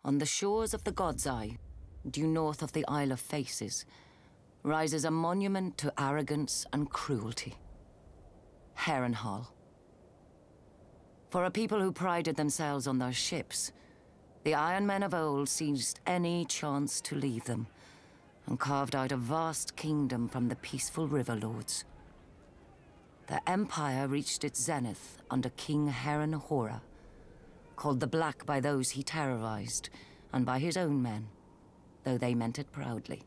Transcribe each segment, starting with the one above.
On the shores of the God's Eye, due north of the Isle of Faces, rises a monument to arrogance and cruelty. Harrenhal. For a people who prided themselves on their ships, the Iron Men of old seized any chance to leave them and carved out a vast kingdom from the peaceful river lords. The empire reached its zenith under King Harrenhal, called the Black by those he terrorized and by his own men, though they meant it proudly.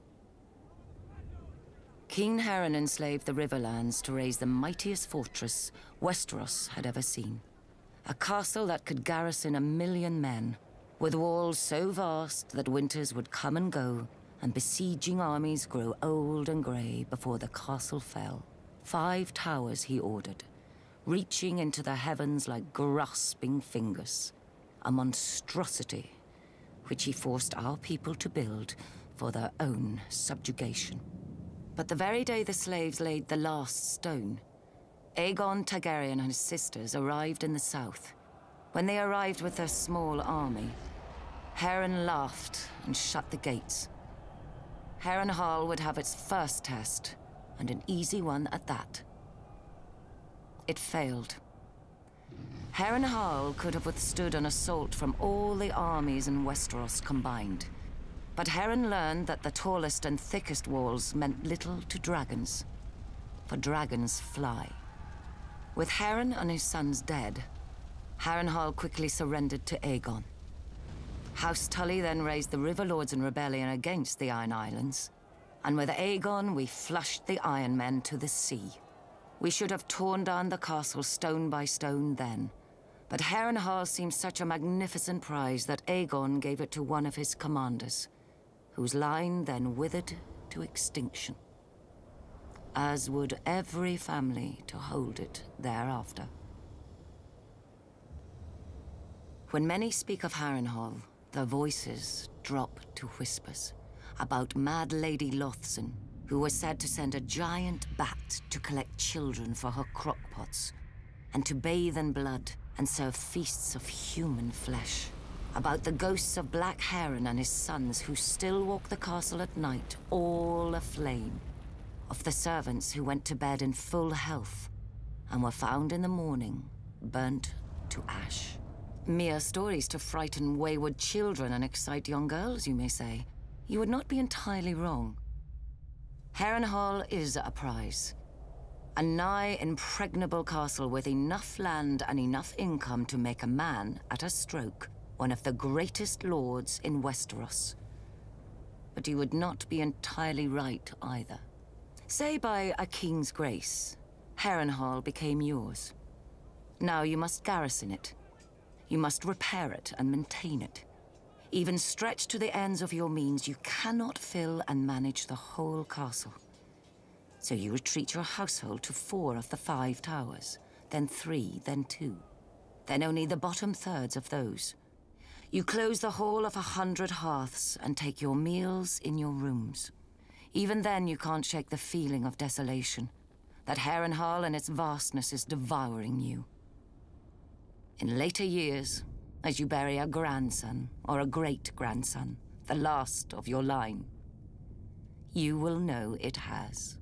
King Harren enslaved the Riverlands to raise the mightiest fortress Westeros had ever seen. A castle that could garrison 1 million men, with walls so vast that winters would come and go, and besieging armies grow old and grey before the castle fell. 5 towers he ordered, reaching into the heavens like grasping fingers. A monstrosity which he forced our people to build for their own subjugation. But the very day the slaves laid the last stone, Aegon Targaryen and his sisters arrived in the south. When they arrived with their small army, Harren laughed and shut the gates. Harrenhal would have its first test, and an easy one at that. It failed. Harrenhal could have withstood an assault from all the armies in Westeros combined. But Harren learned that the tallest and thickest walls meant little to dragons, for dragons fly. With Harren and his sons dead, Harrenhal quickly surrendered to Aegon. House Tully then raised the River Lords in rebellion against the Iron Islands, and with Aegon we flushed the Iron Men to the sea. We should have torn down the castle stone by stone then, but Harrenhal seemed such a magnificent prize that Aegon gave it to one of his commanders, whose line then withered to extinction, as would every family to hold it thereafter. When many speak of Harrenhal, their voices drop to whispers about Mad Lady Lothson, who was said to send a giant bat to collect children for her crockpots, and to bathe in blood and serve feasts of human flesh. About the ghosts of Black Harren and his sons who still walk the castle at night, all aflame. Of the servants who went to bed in full health and were found in the morning, burnt to ash. Mere stories to frighten wayward children and excite young girls, you may say. You would not be entirely wrong. Harrenhal is a prize. A nigh impregnable castle with enough land and enough income to make a man, at a stroke, one of the greatest lords in Westeros. But you would not be entirely right either. Say by a king's grace, Harrenhal became yours. Now you must garrison it. You must repair it and maintain it. Even stretched to the ends of your means, you cannot fill and manage the whole castle. So you retreat your household to 4 of the 5 towers, then 3, then 2, then only the bottom thirds of those. You close the whole of 100 hearths and take your meals in your rooms. Even then you can't shake the feeling of desolation, that Harrenhal and its vastness is devouring you. In later years, as you bury a grandson or a great-grandson, the last of your line, you will know it has.